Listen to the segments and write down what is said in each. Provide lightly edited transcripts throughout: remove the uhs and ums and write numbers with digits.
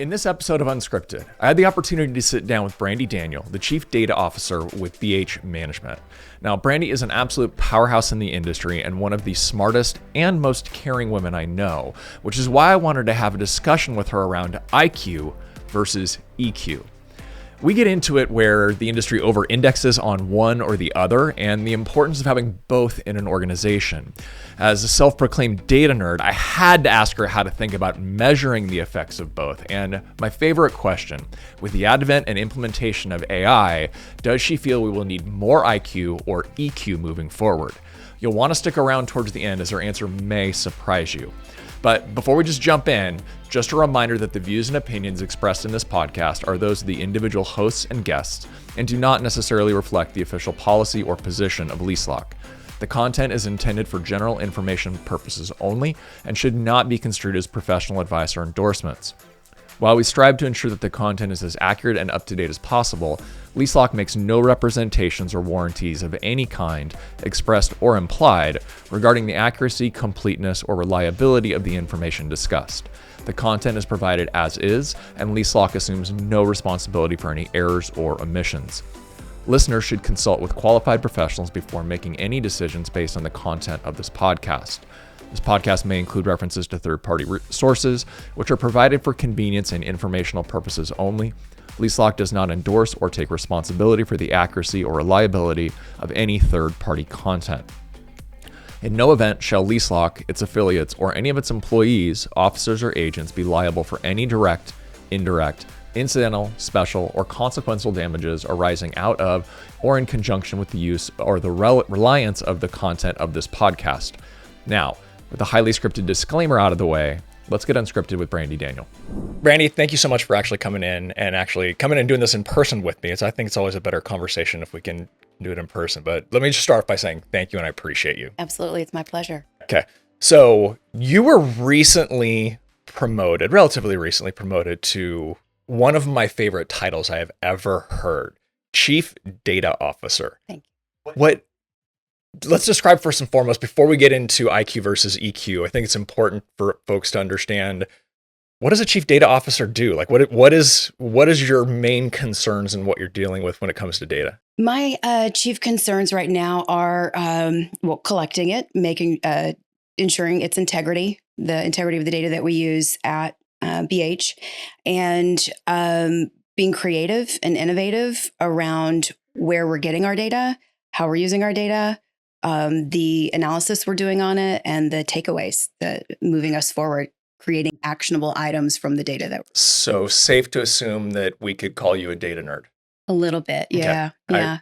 In this episode of Unscripted, I had the opportunity to sit down with Brandy Daniel, the Chief Data Officer with BH Management. Now, Brandy is an absolute powerhouse in the industry and one of the smartest and most caring women I know, which is why I wanted to have a discussion with her around IQ versus EQ. We get into it where the industry over-indexes on one or the other and the importance of having both in an organization. As a self-proclaimed data nerd, I had to ask her how to think about measuring the effects of both. And my favorite question, with the advent and implementation of AI, does she feel we will need more IQ or EQ moving forward? You'll want to stick around towards the end as her answer may surprise you. But before we just jump in, just a reminder that the views and opinions expressed in this podcast are those of the individual hosts and guests and do not necessarily reflect the official policy or position of LeaseLock. The content is intended for general information purposes only and should not be construed as professional advice or endorsements. While we strive to ensure that the content is as accurate and up-to-date as possible, LeaseLock makes no representations or warranties of any kind, expressed or implied, regarding the accuracy, completeness, or reliability of the information discussed. The content is provided as is, and LeaseLock assumes no responsibility for any errors or omissions. Listeners should consult with qualified professionals before making any decisions based on the content of this podcast. This podcast may include references to third-party sources, which are provided for convenience and informational purposes only. LeaseLock does not endorse or take responsibility for the accuracy or reliability of any third-party content. In no event shall LeaseLock, its affiliates, or any of its employees, officers, or agents be liable for any direct, indirect, incidental, special, or consequential damages arising out of or in conjunction with the use or the reliance of the content of this podcast. Now, with a highly scripted disclaimer out of the way, let's get unscripted with Brandy Daniel. Brandy, thank you so much for actually coming in and doing this in person with me. I think it's always a better conversation if we can do it in person. But let me just start by saying thank you and I appreciate you. Absolutely. It's my pleasure. Okay. So you were relatively recently promoted to one of my favorite titles I have ever heard, Chief Data Officer. Thank you. Let's describe first and foremost, before we get into IQ versus EQ, I think it's important for folks to understand, what does a chief data officer do? Like what is your main concerns and what you're dealing with when it comes to data? My chief concerns right now are, collecting it, ensuring its integrity, the integrity of the data that we use at BH, and being creative and innovative around where we're getting our data, how we're using our data, the analysis we're doing on it, and the takeaways that moving us forward, creating actionable items from the data So safe to assume that we could call you a data nerd. A little bit. Yeah. Okay. Yeah.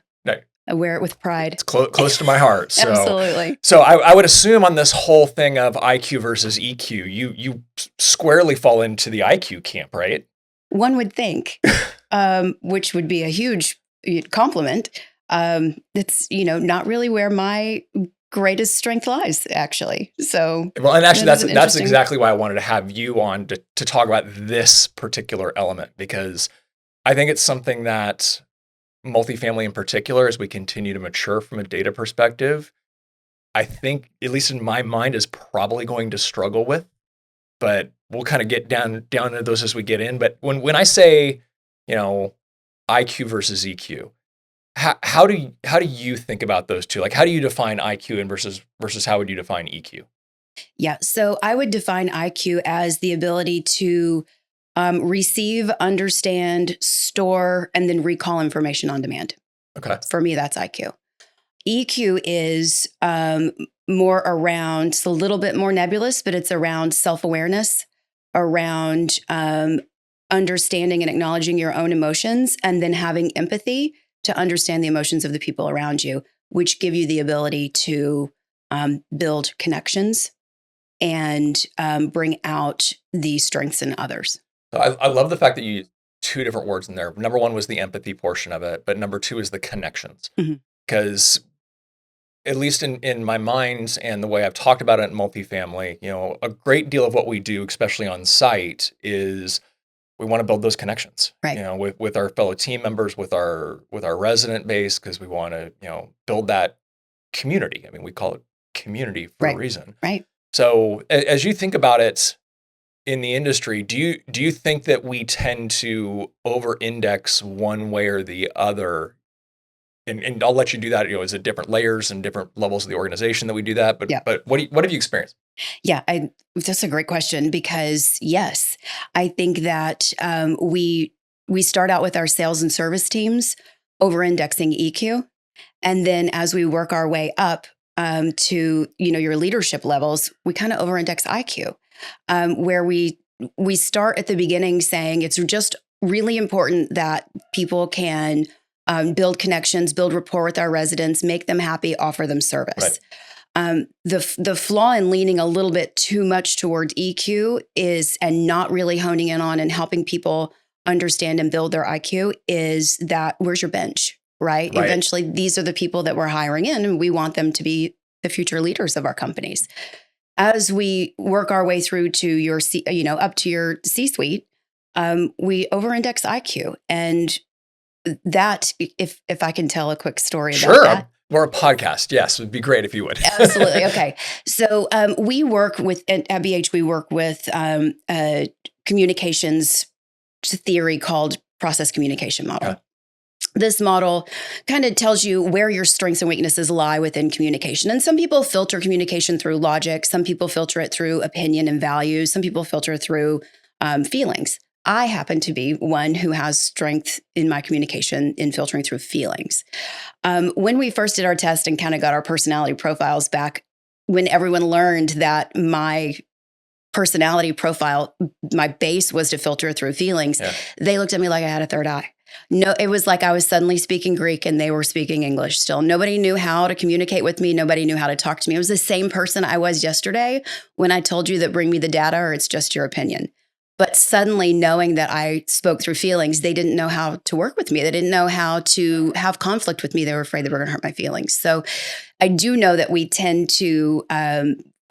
I wear it with pride. It's close to my heart. So, absolutely. So I would assume on this whole thing of IQ versus EQ, you squarely fall into the IQ camp, right? One would think, which would be a huge compliment. It's, not really where my greatest strength lies, actually. So, well, and actually that's exactly why I wanted to have you on to talk about this particular element, because I think it's something that multifamily in particular, as we continue to mature from a data perspective, I think, at least in my mind, is probably going to struggle with, but we'll kind of get down into those as we get in. But when I say, IQ versus EQ, how do you think about those two? Like, how do you define IQ and versus how would you define EQ? Yeah. So I would define IQ as the ability to receive, understand, store, and then recall information on demand. Okay. For me, that's IQ. EQ is more around, it's a little bit more nebulous, but it's around self-awareness, around understanding and acknowledging your own emotions, and then having empathy to understand the emotions of the people around you, which give you the ability to build connections and bring out the strengths in others. So I love the fact that you used two different words in there. Number one was the empathy portion of it, but number two is the connections. Because at least in my mind and the way I've talked about it in multifamily, a great deal of what we do, especially on site, is we want to build those connections, right. With our fellow team members, with our resident base, because we want to, build that community. I mean, we call it community for a reason. Right. So as you think about it, in the industry, do you think that we tend to over-index one way or the other? And I'll let you do that. Is it different layers and different levels of the organization that we do that? But Yeah. what have you experienced? Yeah, that's a great question because yes, I think that we start out with our sales and service teams over-indexing EQ, and then as we work our way up to your leadership levels, we kind of over-index IQ, where we start at the beginning saying it's just really important that people can build connections, build rapport with our residents, make them happy, offer them service. Right. The flaw in leaning a little bit too much toward EQ and not really honing in on and helping people understand and build their IQ is that where's your bench, right? Eventually, these are the people that we're hiring in, and we want them to be the future leaders of our companies. As we work our way through to your, up to your C-suite, we over-index IQ, and that, if I can tell a quick story about that. We're a podcast. Yes, it would be great if you would. Absolutely. Okay. So we work with, at BH, we work with communications theory called process communication model. Okay. This model kind of tells you where your strengths and weaknesses lie within communication. And some people filter communication through logic. Some people filter it through opinion and values. Some people filter through feelings. I happen to be one who has strength in my communication in filtering through feelings. When we first did our test and kind of got our personality profiles back, when everyone learned that my personality profile, my base was to filter through feelings, they looked at me like I had a third eye. No, it was like I was suddenly speaking Greek and they were speaking English still. Nobody knew how to communicate with me. Nobody knew how to talk to me. It was the same person I was yesterday when I told you that bring me the data or it's just your opinion. But suddenly knowing that I spoke through feelings, they didn't know how to work with me. They didn't know how to have conflict with me. They were afraid they were going to hurt my feelings. So I do know that we tend to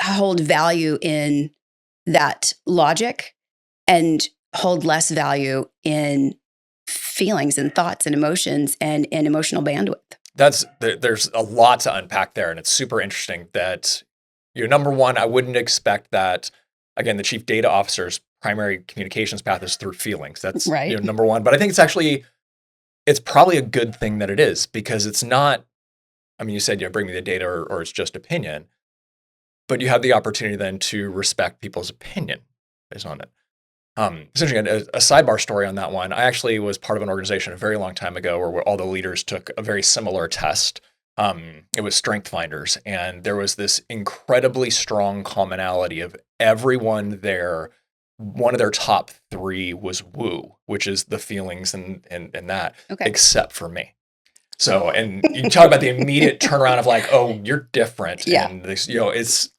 hold value in that logic and hold less value in feelings and thoughts and emotions and emotional bandwidth. There's a lot to unpack there, and it's super interesting that number one, I wouldn't expect that, again, the chief data officer's primary communications path is through feelings. That's right. Number one. But I think it's probably a good thing that it is, because it's not, you said, bring me the data or it's just opinion, but you have the opportunity then to respect people's opinion based on it. Essentially, a sidebar story on that one. I actually was part of an organization a very long time ago where all the leaders took a very similar test. It was Strength Finders, and there was this incredibly strong commonality of everyone there. One of their top three was woo, which is the feelings and that, except for me. So, and you talk about the immediate turnaround of like, oh, you're different. Yeah. And this, it's,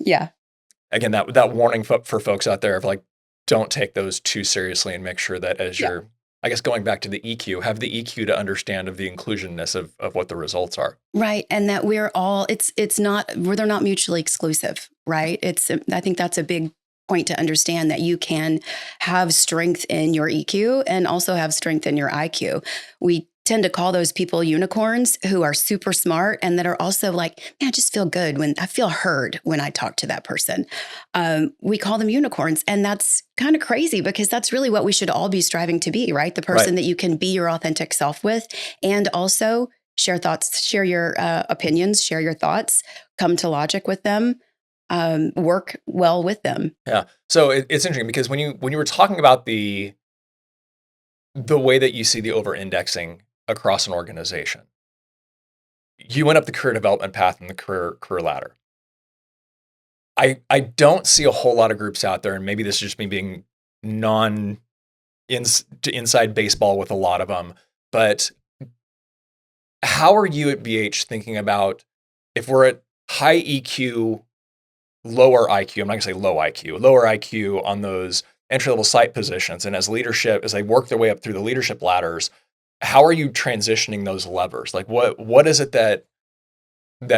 again, that warning for folks out there of like, don't take those too seriously, and make sure that as you're, I guess, going back to the EQ, have the EQ to understand of the inclusionness of what the results are. Right. And that we're all, they're not mutually exclusive, right? I think that's a big point to understand, that you can have strength in your EQ and also have strength in your IQ. We tend to call those people unicorns, who are super smart and that are also like, man, I just feel good when I feel heard when I talk to that person. We call them unicorns. And that's kind of crazy, because that's really what we should all be striving to be, right? The person that you can be your authentic self with, and also share thoughts, share your opinions, share your thoughts, come to logic with them. Work well with them. Yeah. So it's interesting, because when you were talking about the way that you see the over-indexing across an organization, you went up the career development path and the career ladder. I don't see a whole lot of groups out there, and maybe this is just me being inside baseball with a lot of them, but how are you at BH thinking about, if we're at high EQ, lower IQ, I'm not going to say low IQ, lower IQ on those entry-level site positions, and as they work their way up through the leadership ladders, how are you transitioning those levers? Like what is it that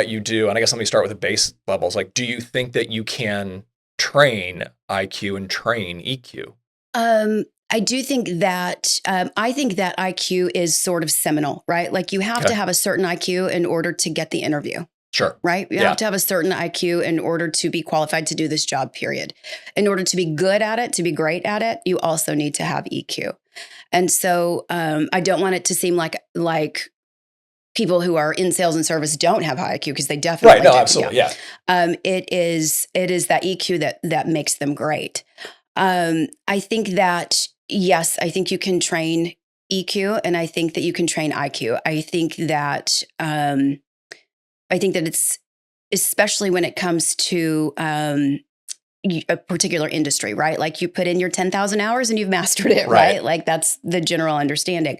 you do? And I guess let me start with the base levels. Like, do you think that you can train IQ and train EQ? I do think that, I think that IQ is sort of seminal, right? Like you have to have a certain IQ in order to get the interview. Sure. Right? You have to have a certain IQ in order to be qualified to do this job, period. In order to be good at it, to be great at it, you also need to have EQ. And so I don't want it to seem like people who are in sales and service don't have high IQ, because they definitely Right. No, do. absolutely. Yeah. It is that EQ that makes them great. I think that, yes, I think you can train EQ, and I think that you can train IQ. I think that it's, especially when it comes to a particular industry, right? Like, you put in your 10,000 hours and you've mastered it, right? Like, that's the general understanding.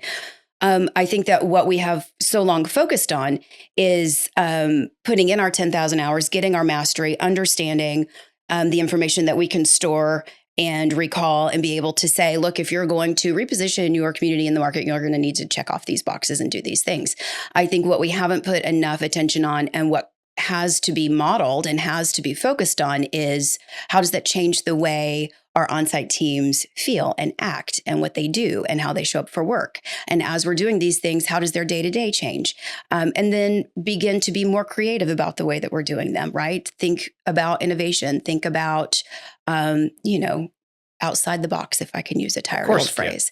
I think that what we have so long focused on is putting in our 10,000 hours, getting our mastery, understanding the information that we can store and recall, and be able to say, look, if you're going to reposition your community in the market, you're going to need to check off these boxes and do these things. I think what we haven't put enough attention on, and what has to be modeled and has to be focused on, is how does that change the way our on-site teams feel and act, and what they do, and how they show up for work. And as we're doing these things, how does their day-to-day change? And then begin to be more creative about the way that we're doing them, right? Think about innovation. Think about, outside the box, if I can use a tired old phrase.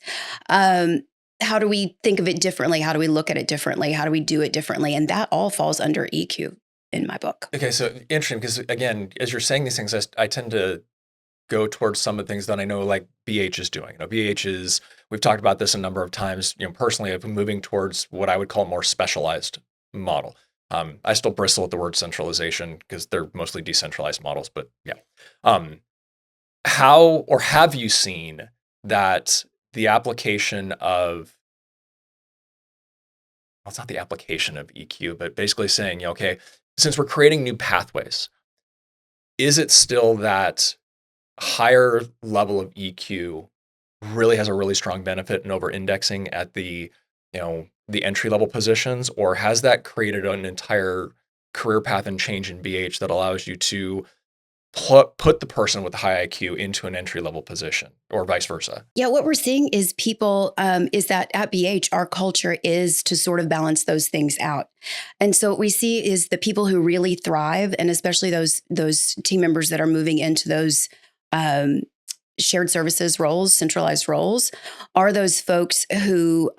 How do we think of it differently? How do we look at it differently? How do we do it differently? And that all falls under EQ in my book. Okay, so interesting, because again, as you're saying these things, I tend to go towards some of the things that I know like BH is doing. BH is, we've talked about this a number of times. Personally, I've been moving towards what I would call a more specialized model. I still bristle at the word centralization because they're mostly decentralized models, but yeah. How, or have you seen that the application of, well, it's not the application of EQ, but basically saying, okay, since we're creating new pathways, is it still that higher level of EQ really has a really strong benefit in over-indexing at the entry level positions, or has that created an entire career path and change in BH that allows you to put the person with the high IQ into an entry level position, or vice versa? Yeah, what we're seeing is people, is that at BH, our culture is to sort of balance those things out. And so what we see is the people who really thrive, and especially those team members that are moving into those shared services roles, centralized roles, are those folks who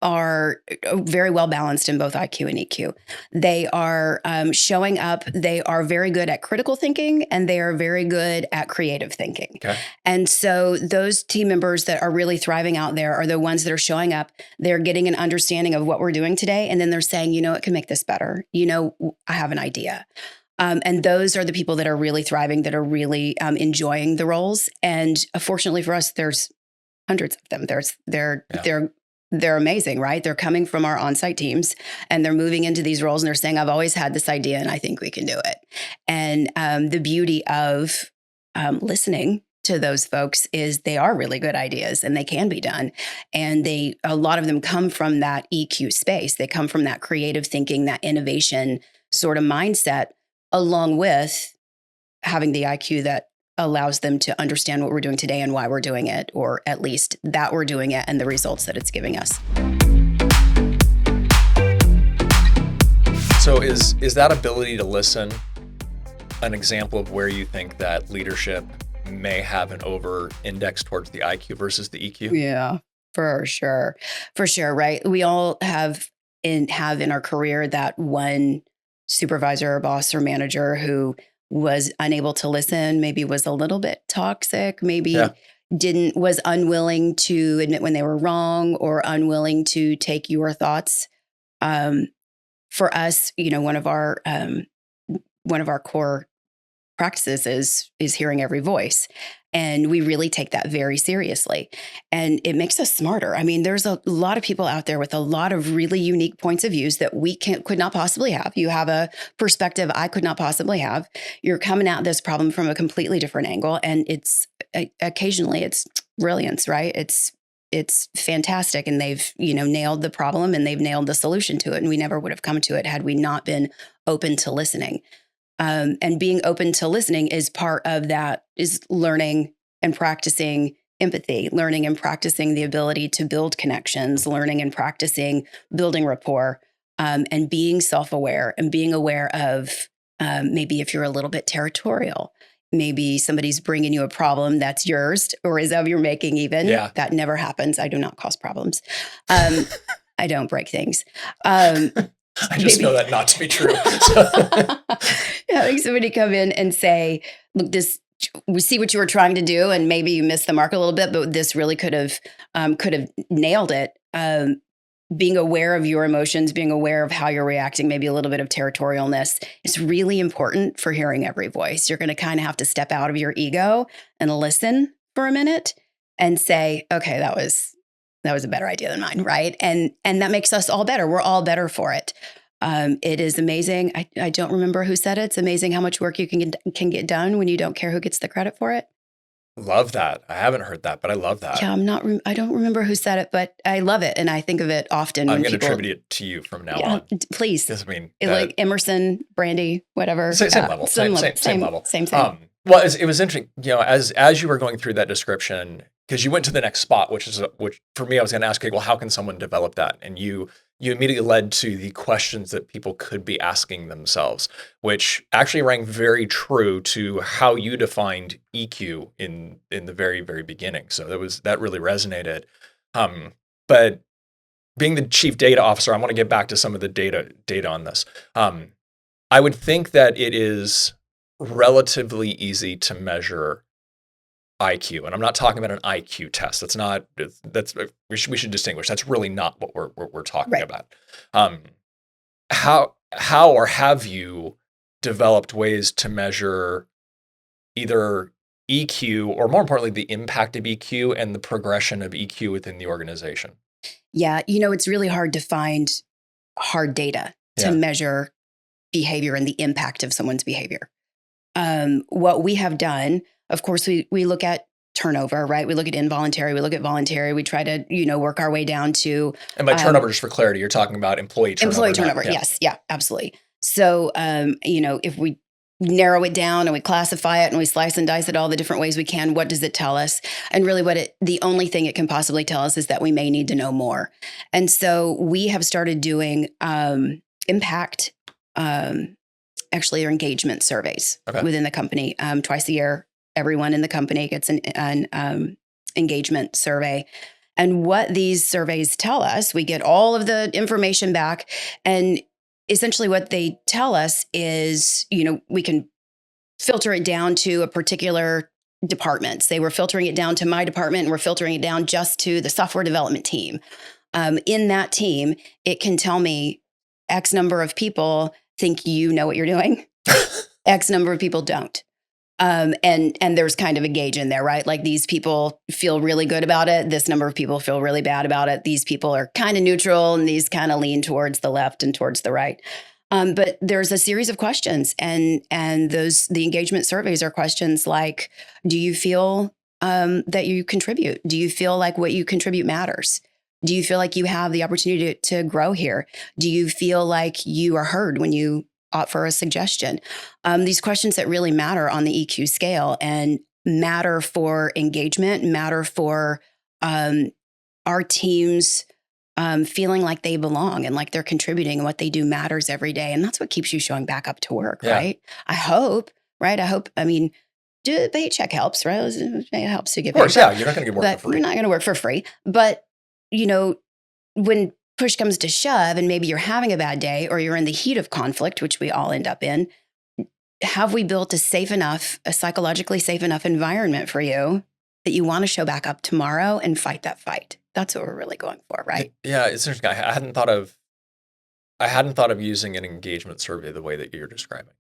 are very well balanced in both IQ and EQ. They are showing up. They are very good at critical thinking, and they are very good at creative thinking. Okay. And so those team members that are really thriving out there are the ones that are showing up. They're getting an understanding of what we're doing today. And then they're saying, it can make this better. I have an idea. And those are the people that are really thriving, that are really enjoying the roles. And fortunately for us, there's hundreds of them. They're amazing, right? They're coming from our on-site teams, and they're moving into these roles, and they're saying, I've always had this idea and I think we can do it. And the beauty of listening to those folks is they are really good ideas, and they can be done. And a lot of them come from that EQ space. They come from that creative thinking, that innovation sort of mindset, along with having the IQ that allows them to understand what we're doing today and why we're doing it, or at least that we're doing it and the results that it's giving us. So is that ability to listen an example of where you think that leadership may have an over index towards the IQ versus the EQ? Yeah, for sure. For sure, right? We all have in our career that one supervisor or boss or manager who was unable to listen, maybe was a little bit toxic, maybe was unwilling to admit when they were wrong, or unwilling to take your thoughts. For us, one of our core practices is hearing every voice. And we really take that very seriously. And it makes us smarter. I mean, there's a lot of people out there with a lot of really unique points of views that we could not possibly have. You have a perspective I could not possibly have. You're coming at this problem from a completely different angle. And occasionally it's brilliance, right? It's fantastic. And they've, nailed the problem, and they've nailed the solution to it. And we never would have come to it had we not been open to listening. And being open to listening is part of that, is learning and practicing empathy, learning and practicing the ability to build connections, learning and practicing building rapport. and being self-aware and being aware of maybe if you're a little bit territorial. Maybe somebody's bringing you a problem that's yours or is of your making even. Yeah. That never happens. I do not cause problems. I don't break things. I just know that not to be true. Having somebody come in and say, look, we see what you were trying to do and maybe you missed the mark a little bit, but this really could have nailed it. Being aware of your emotions, being aware of how you're reacting, maybe a little bit of territorialness is really important for hearing every voice. You're going to kind of have to step out of your ego and listen for a minute and say, okay, that was a better idea than mine, right? And that makes us all better. We're all better for it. It is amazing. I don't remember who said it. It's amazing how much work you can get done when you don't care who gets the credit for it. Love that. I haven't heard that, but I love that. Yeah, I don't remember who said it, but I love it. And I think of it often. I'm going to attribute it to you from now on. Please. Because I mean, like Emerson, Brandy, whatever. Same level. Same level. Same. Well, it was interesting, as you were going through that description, because you went to the next spot, which for me, I was going to ask you, well, how can someone develop that? And you immediately led to the questions that people could be asking themselves, which actually rang very true to how you defined EQ in the very, very beginning. So that really resonated. But being the chief data officer, I want to get back to some of the data on this. I would think that it is relatively easy to measure IQ, and I'm not talking about an IQ test. We should distinguish. That's really not what we're talking about. How or have you developed ways to measure either EQ or, more importantly, the impact of EQ and the progression of EQ within the organization? Yeah, it's really hard to find hard data to measure behavior and the impact of someone's behavior. What we have done, of course, we look at turnover, right? We look at involuntary, we look at voluntary. We try to, work our way down to. And by turnover, just for clarity, you're talking about employee turnover. Employee turnover, yes. Yeah, absolutely. So, if we narrow it down and we classify it and we slice and dice it all the different ways we can, what does it tell us? And really the only thing it can possibly tell us is that we may need to know more. And so we have started doing impact, actually they're engagement surveys within the company. Twice a year, everyone in the company gets an engagement survey. And what these surveys tell us, we get all of the information back. And essentially what they tell us is, we can filter it down to a particular department. Say we're filtering it down to my department and we're filtering it down just to the software development team. In that team, it can tell me X number of people think you know what you're doing. X number of people don't. And there's kind of a gauge in there, right? Like these people feel really good about it. This number of people feel really bad about it. These people are kind of neutral and these kind of lean towards the left and towards the right. But there's a series of questions and the engagement surveys are questions like, do you feel that you contribute? Do you feel like what you contribute matters? Do you feel like you have the opportunity to grow here? Do you feel like you are heard when you opt for a suggestion? These questions that really matter on the EQ scale and matter for engagement, matter for our teams feeling like they belong and like they're contributing and what they do matters every day. And that's what keeps you showing back up to work, right? I hope, the paycheck helps, right? It helps to get paid. Of course, yeah. You're not going to get work for free. You're not going to work for free. But, when push comes to shove and maybe you're having a bad day or you're in the heat of conflict, which we all end up in, have we built a psychologically safe enough environment for you that you want to show back up tomorrow and fight that fight? That's what we're really going for, right? Yeah, it's interesting. I hadn't thought of using an engagement survey the way that you're describing.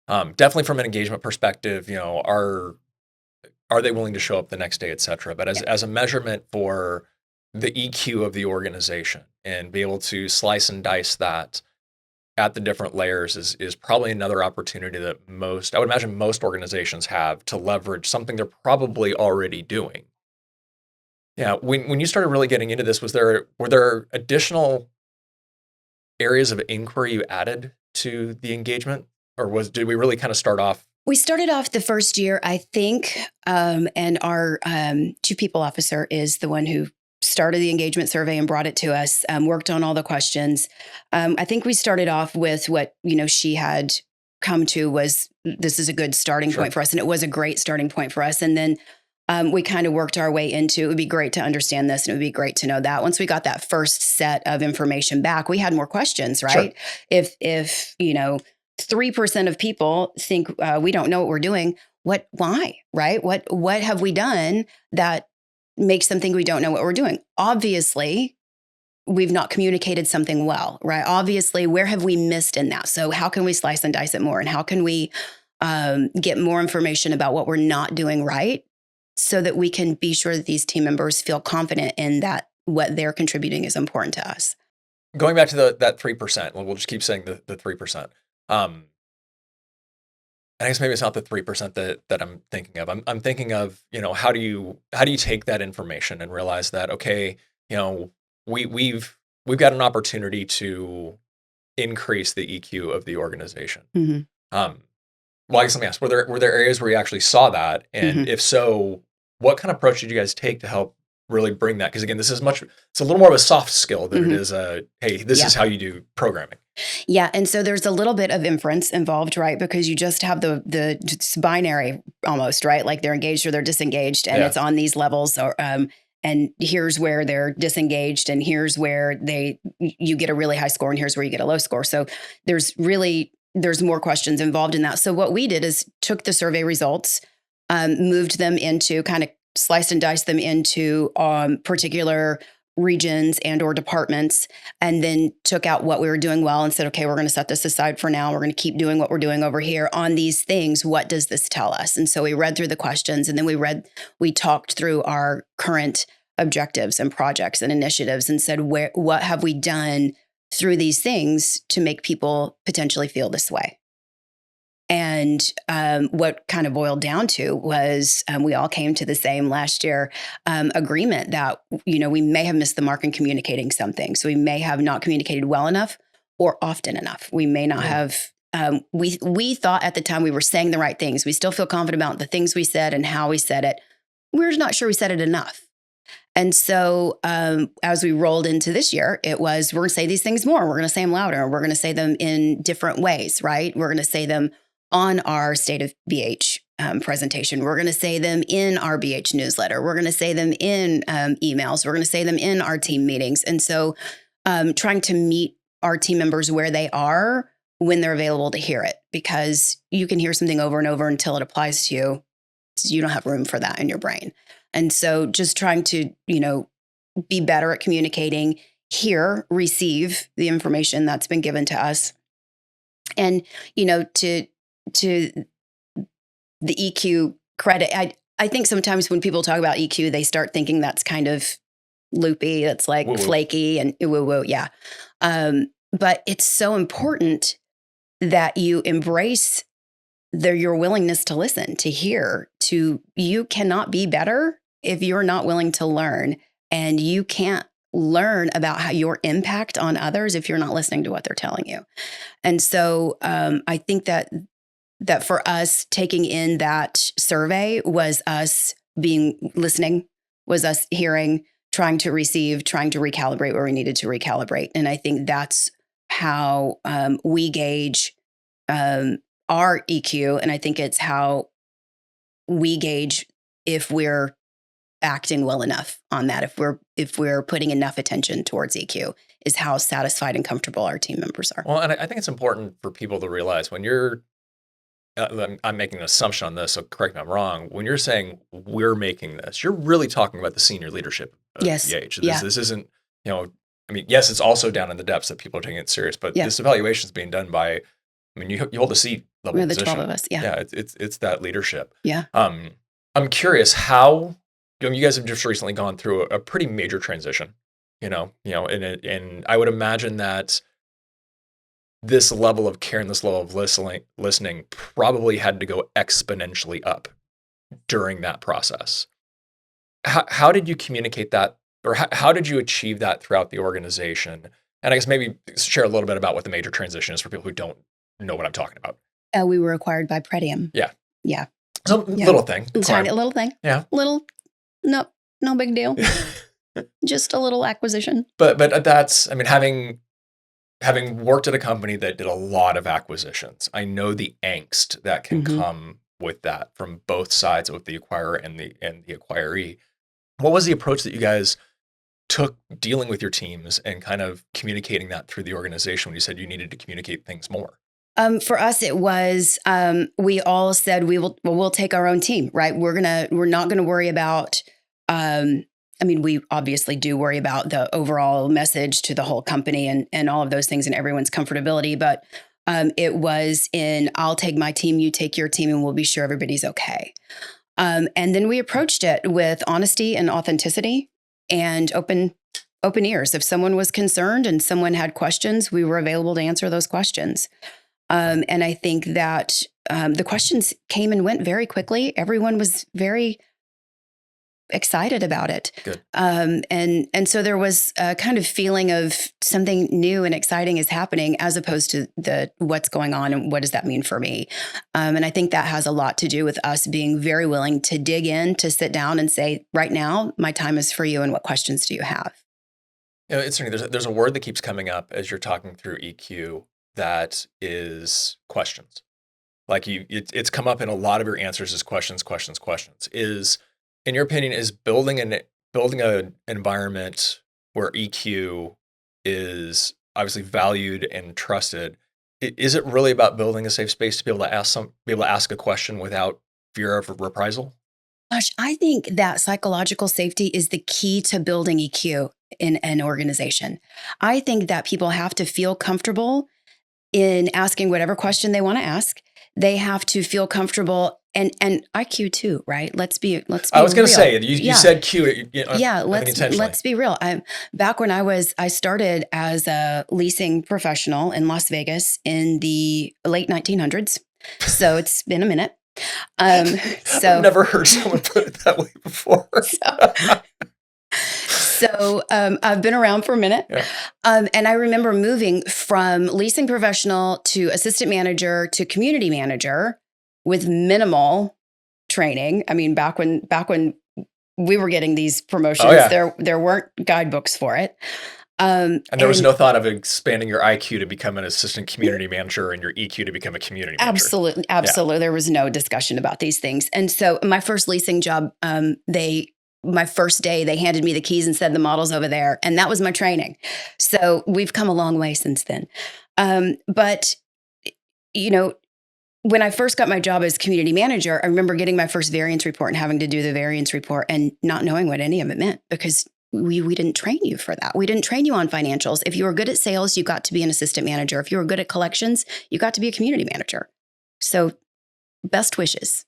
Definitely from an engagement perspective, are they willing to show up the next day, et cetera. But as a measurement for the EQ of the organization and be able to slice and dice that at the different layers is probably another opportunity that I would imagine most organizations have to leverage something they're probably already doing. Yeah. When you started really getting into this, were there additional areas of inquiry you added to the engagement, or did we really kind of start off? We started off the first year, I think, and our chief people officer is the one who started the engagement survey and brought it to us, worked on all the questions. I think we started off with what, she had come to was, this is a good starting point for us. And it was a great starting point for us. And then we kind of worked our way into, it would be great to understand this and it would be great to know that. Once we got that first set of information back, we had more questions, right? Sure. If 3% of people think we don't know what we're doing, why, right? What have we done that makes them think we don't know what we're doing? Obviously, we've not communicated something well, right? Obviously, where have we missed in that? So how can we slice and dice it more? And how can we get more information about what we're not doing right so that we can be sure that these team members feel confident in that what they're contributing is important to us? Going back to that 3%, we'll just keep saying the 3%. I guess maybe it's not the 3% that I'm thinking of. I'm thinking of, how do you take that information and realize that, okay, we've got an opportunity to increase the EQ of the organization. Mm-hmm. Well, I guess let me ask, were there areas where you actually saw that? And if so, what kind of approach did you guys take to help really bring that? Because again, it's a little more of a soft skill than it is hey, this is how you do programming. Yeah. And so there's a little bit of inference involved, right? Because you just have the just binary almost, right? Like they're engaged or they're disengaged, and it's on these levels, or and here's where they're disengaged, and here's where you get a really high score, and here's where you get a low score. So there's more questions involved in that. So what we did is took the survey results, moved them into, kind of sliced and diced them into particular regions and or departments, and then took out what we were doing well and said, okay, we're going to set this aside for now. We're going to keep doing what we're doing over here on these things. What does this tell us? And so we read through the questions, and then we talked through our current objectives and projects and initiatives and said, what have we done through these things to make people potentially feel this way? And what kind of boiled down to was we all came to the same last year agreement that, we may have missed the mark in communicating something. So we may have not communicated well enough or often enough. We may not have, we thought at the time we were saying the right things. We still feel confident about the things we said and how we said it. We're not sure we said it enough. And so as we rolled into this year, it was, we're going to say these things more. We're going to say them louder. We're going to say them in different ways, right? We're going to say them on our State of BH presentation. We're going to say them in our BH newsletter. We're going to say them in emails. We're going to say them in our team meetings. And so trying to meet our team members where they are when they're available to hear it, because you can hear something over and over until it applies to you. You don't have room for that in your brain. And so just trying to, be better at communicating, hear, receive the information that's been given to us. And, to the EQ credit, I think sometimes when people talk about EQ, they start thinking that's kind of loopy. It's like woo-woo, flaky and woo-woo. Yeah. But it's so important that you embrace your willingness to listen, to hear, you cannot be better if you're not willing to learn, and you can't learn about how your impact on others if you're not listening to what they're telling you. And so I think that for us, taking in that survey was us listening, was us hearing, trying to receive, trying to recalibrate where we needed to recalibrate. And I think that's how we gauge our EQ. And I think it's how we gauge if we're acting well enough on that, if we're putting enough attention towards EQ, is how satisfied and comfortable our team members are. Well, and I think it's important for people to realize when you're, I'm making an assumption on this, so correct me if I'm wrong. When you're saying we're making this, you're really talking about the senior leadership of BH. This isn't, yes, it's also down in the depths that people are taking it serious, but this evaluation is being done by, you hold a seat level position. The 12 of us, yeah. It's that leadership. Yeah. I'm curious how, you guys have just recently gone through a pretty major transition, and I would imagine that this level of care and this level of listening probably had to go exponentially up during that process. How did you communicate that, or how did you achieve that throughout the organization? And I guess maybe share a little bit about what the major transition is for people who don't know what I'm talking about. We were acquired by Pretium. Yeah. Yeah. So little thing. Tiny little thing. Yeah. No big deal. Just a little acquisition. But that's, I mean, having worked at a company that did a lot of acquisitions, I know the angst that can come with that from both sides, with the acquirer and the acquiree. What was the approach that you guys took dealing with your teams and kind of communicating that through the organization when you said you needed to communicate things more? For us, it was we all said we'll take our own team, right? We're not gonna worry about. I mean, we obviously do worry about the overall message to the whole company and all of those things and everyone's comfortability, but it was I'll take my team, you take your team, and we'll be sure everybody's okay. And then we approached it with honesty and authenticity and open ears. If someone was concerned and someone had questions, we were available to answer those questions. And I think that the questions came and went very quickly. Everyone was very excited about it. Good. And so there was a kind of feeling of something new and exciting is happening as opposed to what's going on and what does that mean for me? And I think that has a lot to do with us being very willing to dig in, to sit down and say, right now, my time is for you and what questions do you have? It's interesting. There's a word that keeps coming up as you're talking through EQ that is questions. Like it's come up in a lot of your answers as questions. Is, in your opinion, is building an environment where EQ is obviously valued and trusted? Is it really about building a safe space to be able to ask a question without fear of reprisal? Gosh, I think that psychological safety is the key to building EQ in an organization. I think that people have to feel comfortable in asking whatever question they want to ask. They have to feel comfortable and IQ too, right? Let's be I was going to real. say, you said Q. Let's be real. Back when I started as a leasing professional in Las Vegas in the late 1900s. So it's been a minute. I've never heard someone put it that way before. So I've been around for a minute. Yeah. And I remember moving from leasing professional to assistant manager to community manager with minimal training. I mean, back when we were getting these promotions, there weren't guidebooks for it. And there was no thought of expanding your IQ to become an assistant community manager and your EQ to become a community manager. Absolutely. Yeah. There was no discussion about these things. And so my first leasing job, my first day, they handed me the keys and said, the model's over there. And that was my training. So we've come a long way since then. But, when I first got my job as community manager, I remember getting my first variance report and having to do the variance report and not knowing what any of it meant because we didn't train you for that. We didn't train you on financials. If you were good at sales, you got to be an assistant manager. If you were good at collections, you got to be a community manager. So best wishes.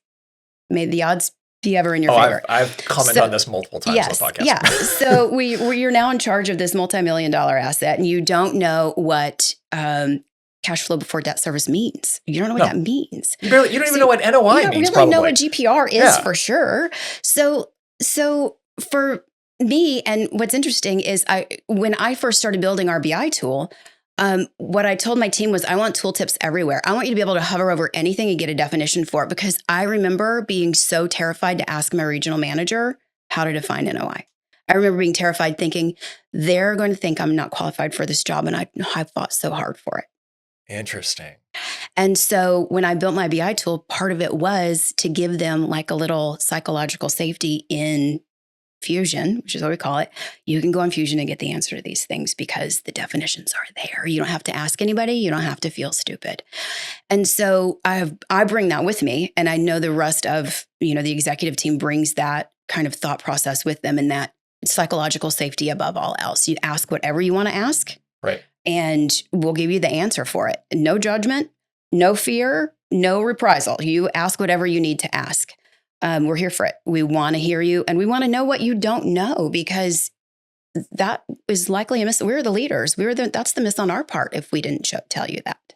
May the odds be ever in your favor. I've commented on this multiple times on the podcast. Yeah. So you're now in charge of this multi-million-dollar asset and you don't know what cash flow before debt service means. You don't know what that means. You don't even know what NOI means. You don't really know what GPR is for sure. So for me, and what's interesting is when I first started building our BI tool, what I told my team was I want tooltips everywhere. I want you to be able to hover over anything and get a definition for it because I remember being so terrified to ask my regional manager how to define NOI. I remember being terrified thinking they're going to think I'm not qualified for this job and I fought so hard for it. Interesting. And so when I built my BI tool, part of it was to give them like a little psychological safety in Fusion, which is what we call it. You can go on Fusion and get the answer to these things because the definitions are there. You don't have to ask anybody. You don't have to feel stupid. And so I bring that with me. And I know the rest of, the executive team brings that kind of thought process with them and that psychological safety above all else. You ask whatever you want to ask. Right. And we'll give you the answer for it. No judgment, no fear, no reprisal. You ask whatever you need to ask. We're here for it. We want to hear you and we want to know what you don't know because that is likely a miss. We're the leaders. That's the miss on our part if we didn't tell you that.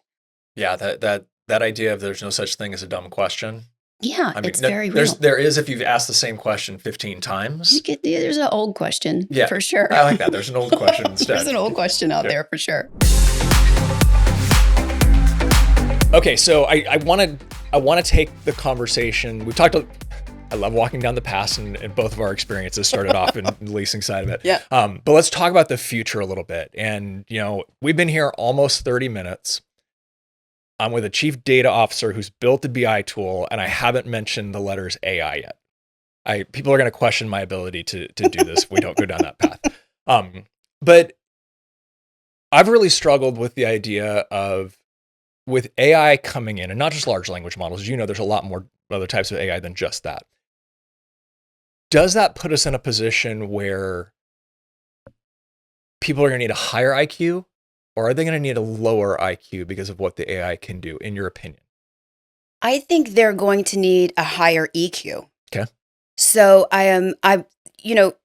Yeah, that idea of there's no such thing as a dumb question. Yeah, it's very real. There is if you've asked the same question 15 times. There's an old question for sure. I like that. There's an old question instead. There's an old question out there for sure. Okay, so I want to take the conversation. We've talked I love walking down the path, and both of our experiences started off in the leasing side of it. Yeah. But let's talk about the future a little bit. And, we've been here almost 30 minutes. I'm with a chief data officer who's built the BI tool, and I haven't mentioned the letters AI yet. People are going to question my ability to do this if we don't go down that path. But I've really struggled with the idea of, with AI coming in, and not just large language models, there's a lot more other types of AI than just that. Does that put us in a position where people are going to need a higher IQ, or are they going to need a lower IQ because of what the AI can do, in your opinion? I think they're going to need a higher EQ. Okay. So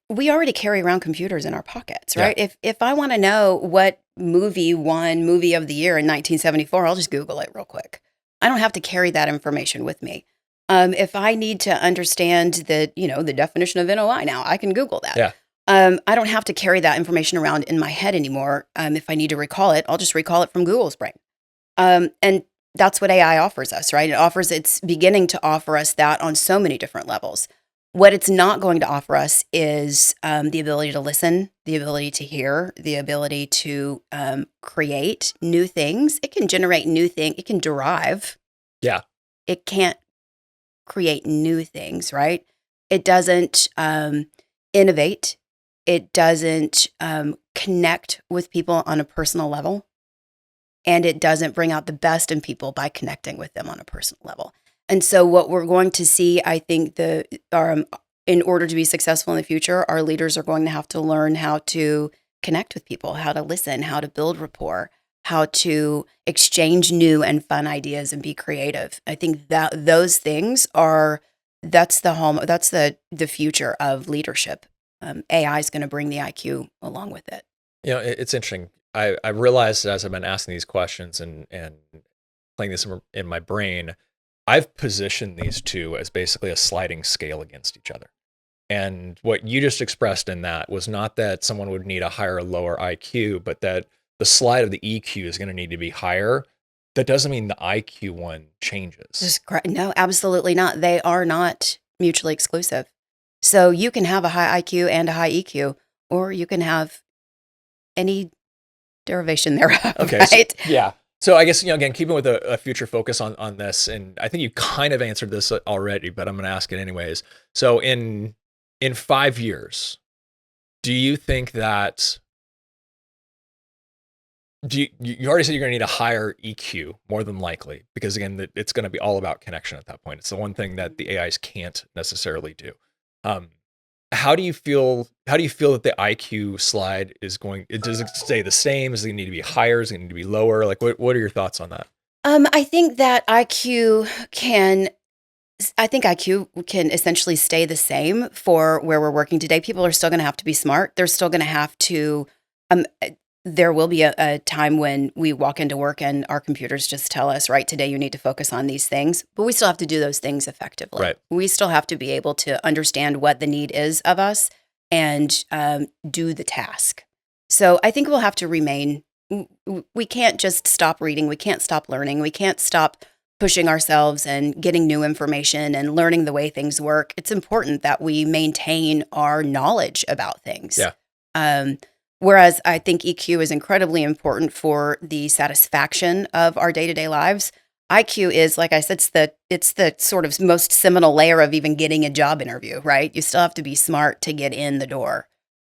we already carry around computers in our pockets, right? Yeah. If I want to know what movie won movie of the year in 1974, I'll just Google it real quick. I don't have to carry that information with me. If I need to understand the definition of NOI now, I can Google that. Yeah. I don't have to carry that information around in my head anymore. If I need to recall it, I'll just recall it from Google's brain. And that's what AI offers us, right? It's beginning to offer us that on so many different levels. What it's not going to offer us is the ability to listen, the ability to hear, the ability to create new things. It can generate new things. It can derive. Yeah. It can't create new things, right? It doesn't innovate. It doesn't connect with people on a personal level. And it doesn't bring out the best in people by connecting with them on a personal level. And so what we're going to see, I think, in order to be successful in the future, our leaders are going to have to learn how to connect with people, how to listen, how to build rapport, how to exchange new and fun ideas and be creative. I think that those things that's the future of leadership. AI is going to bring the IQ along with it. It's interesting. I realized as I've been asking these questions and playing this in my brain, I've positioned these two as basically a sliding scale against each other. And what you just expressed in that was not that someone would need a higher or lower IQ, but that the slide of the EQ is going to need to be higher. That doesn't mean the IQ one changes. No, absolutely not. They are not mutually exclusive. So you can have a high IQ and a high EQ, or you can have any derivation thereof, Okay, right? Yeah. So I guess, again, keeping with a future focus on this, and I think you kind of answered this already, but I'm going to ask it anyways. So in 5 years, do you think that, you already said you're going to need a higher EQ, more than likely, because again, it's going to be all about connection at that point. It's the one thing that the AIs can't necessarily do. How do you feel that the IQ slide is going? Does it stay the same? Does it need to be higher? Does it need to be lower? Like, what are your thoughts on that? I think that IQ can essentially stay the same for where we're working today. People are still going to have to be smart. They're still going to have to. There will be a time when we walk into work and our computers just tell us, right, today you need to focus on these things, but we still have to do those things effectively. Right. We still have to be able to understand what the need is of us and do the task. So I think we'll have to remain. We can't just stop reading. We can't stop learning. We can't stop pushing ourselves and getting new information and learning the way things work. It's important that we maintain our knowledge about things. Yeah. Whereas I think EQ is incredibly important for the satisfaction of our day-to-day lives. IQ is, like I said, it's the sort of most seminal layer of even getting a job interview, right? You still have to be smart to get in the door.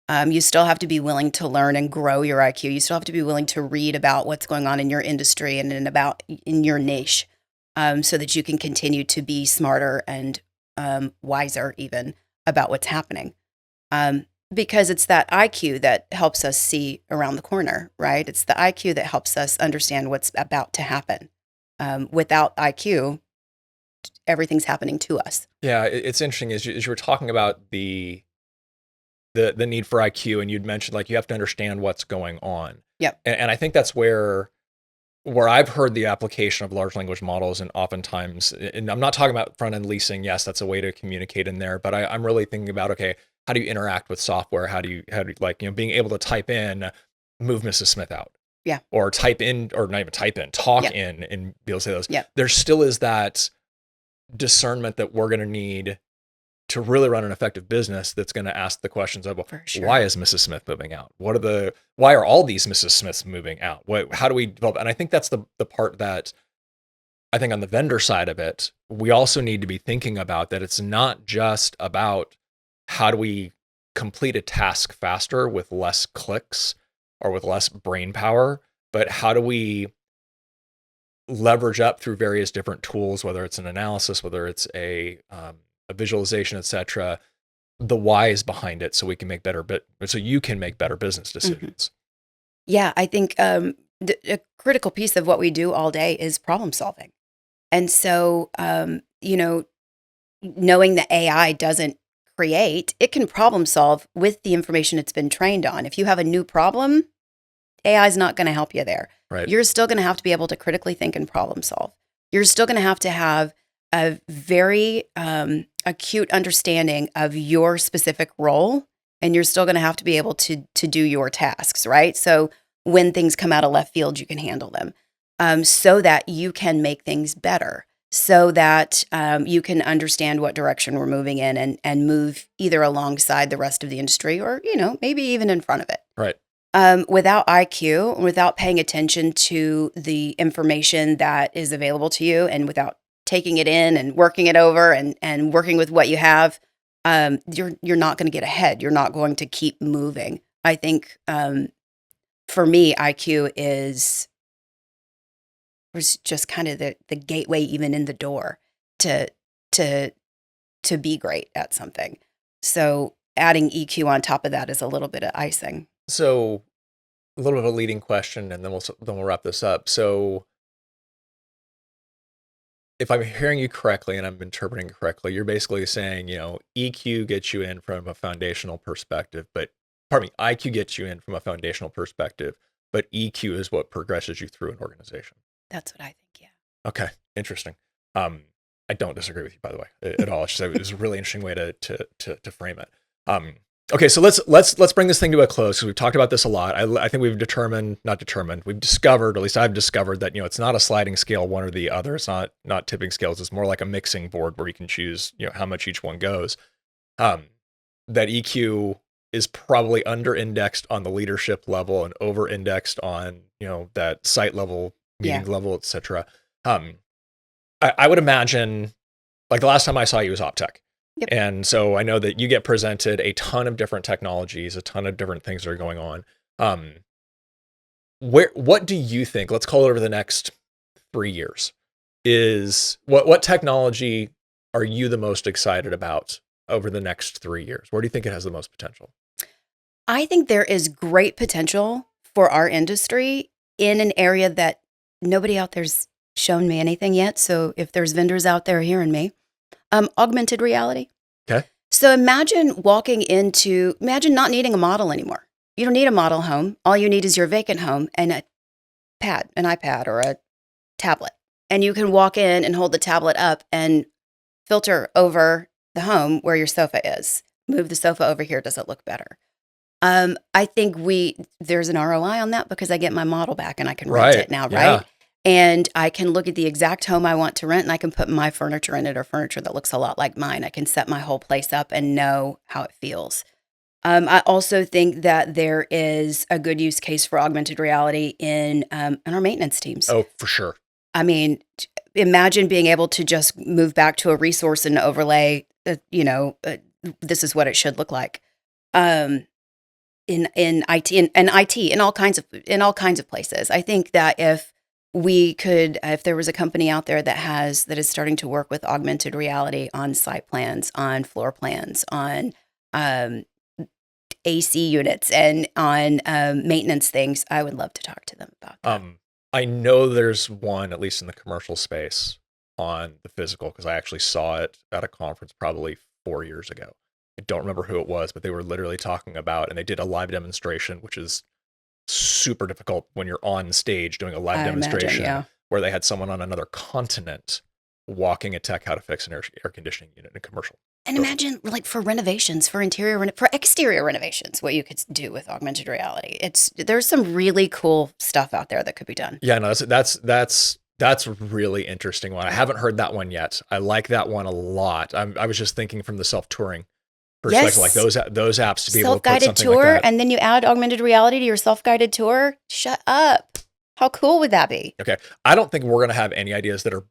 You still have to be willing to learn and grow your IQ. You still have to be willing to read about what's going on in your industry and in your niche, so that you can continue to be smarter and wiser even about what's happening. Because it's that IQ that helps us see around the corner, right? It's the IQ that helps us understand what's about to happen. Without IQ, everything's happening to us. Yeah, it's interesting as you were talking about the need for IQ, and you'd mentioned like you have to understand what's going on. Yep. And I think that's where I've heard the application of large language models, and oftentimes, and I'm not talking about front end leasing. Yes, that's a way to communicate in there, but I'm really thinking about, okay, how do you interact with software? How do you like, being able to type in, move Mrs. Smith out. Yeah. Or type in, or not even type in, talk Yeah. in, and be able to say those. Yeah. There still is that discernment that we're going to need to really run an effective business that's going to ask the questions of, well, why is Mrs. Smith moving out? Why are all these Mrs. Smiths moving out? How do we develop? And I think that's the part that I think on the vendor side of it, we also need to be thinking about that. It's not just about how do we complete a task faster with less clicks or with less brain power, but how do we leverage up through various different tools, whether it's an analysis, whether it's a visualization, et cetera, the whys behind it, so we can make so you can make better business decisions. Yeah, I think a critical piece of what we do all day is problem solving. And so, knowing that AI doesn't create, it can problem solve with the information it's been trained on. If you have a new problem, AI is not going to help you there. Right. You're still going to have to be able to critically think and problem solve. You're still going to have a very acute understanding of your specific role, and you're still going to have to be able to do your tasks, right? So when things come out of left field, you can handle them, so that you can make things better, so that you can understand what direction we're moving in and move either alongside the rest of the industry or, maybe even in front of it. Right. Without IQ, without paying attention to the information that is available to you, and without taking it in and working it over and working with what you have, you're not going to get ahead. You're not going to keep moving. I think for me, IQ was just kind of the gateway, even in the door, to be great at something. So adding EQ on top of that is a little bit of icing. So a little bit of a leading question, and then we'll wrap this up. So if I'm hearing you correctly and I'm interpreting correctly, you're basically saying, EQ gets you in from a foundational perspective, IQ gets you in from a foundational perspective, but EQ is what progresses you through an organization. That's what I think, yeah. Okay, interesting. I don't disagree with you, by the way, at all. It was a really interesting way to frame it. Okay, so let's bring this thing to a close, because we've talked about this a lot. I think we've discovered, at least I've discovered, that it's not a sliding scale, one or the other. It's not tipping scales. It's more like a mixing board where you can choose how much each one goes. That EQ is probably under-indexed on the leadership level and over-indexed on that site level, meeting level, et cetera. I would imagine, like, the last time I saw you was OpTech. Yep. And so I know that you get presented a ton of different technologies, a ton of different things that are going on. What do you think, let's call it over the next 3 years, is what technology are you the most excited about over the next 3 years? Where do you think it has the most potential? I think there is great potential for our industry in an area that nobody out there's shown me anything yet. So if there's vendors out there hearing me, augmented reality. Okay. So imagine not needing a model anymore. You don't need a model home. All you need is your vacant home and an iPad or a tablet. And you can walk in and hold the tablet up and filter over the home where your sofa is. Move the sofa over here. Does it look better? I think there's an ROI on that, because I get my model back and I can rent it now, right? And I can look at the exact home I want to rent, and I can put my furniture in it, or furniture that looks a lot like mine. I can set my whole place up and know how it feels. I also think that there is a good use case for augmented reality in our maintenance teams. Oh, for sure. I mean, imagine being able to just move back to a resource and overlay, this is what it should look like. In IT and IT in all kinds of places. I think that if there was a company out there that is starting to work with augmented reality on site plans, on floor plans, on AC units, and on maintenance things, I would love to talk to them about that. I know there's one, at least in the commercial space, on the physical, because I actually saw it at a conference probably 4 years ago. I don't remember who it was, but they were literally talking about, and they did a live demonstration, which is super difficult when you're on stage doing a live demonstration, where they had someone on another continent walking a tech how to fix an air conditioning unit in a commercial. And imagine, like, for renovations, for exterior renovations, what you could do with augmented reality. There's some really cool stuff out there that could be done. Yeah, no, that's That's a really interesting one. I haven't heard that one yet. I like that one a lot. I was just thinking from the self-touring perspective, like those apps to be able to put something tour, like that. and then you add augmented reality to your self-guided tour. Shut up. How cool would that be? Okay. I don't think we're going to have any ideas that are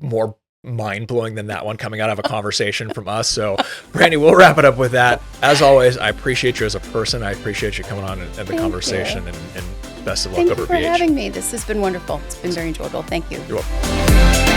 more mind-blowing than that one coming out of a conversation from us. So, Brandy, we'll wrap it up with that. As always, I appreciate you as a person. I appreciate you coming on and the conversation, and best of luck over BH. Thank you for having me. This has been wonderful. It's been very enjoyable. Thank you. You're welcome.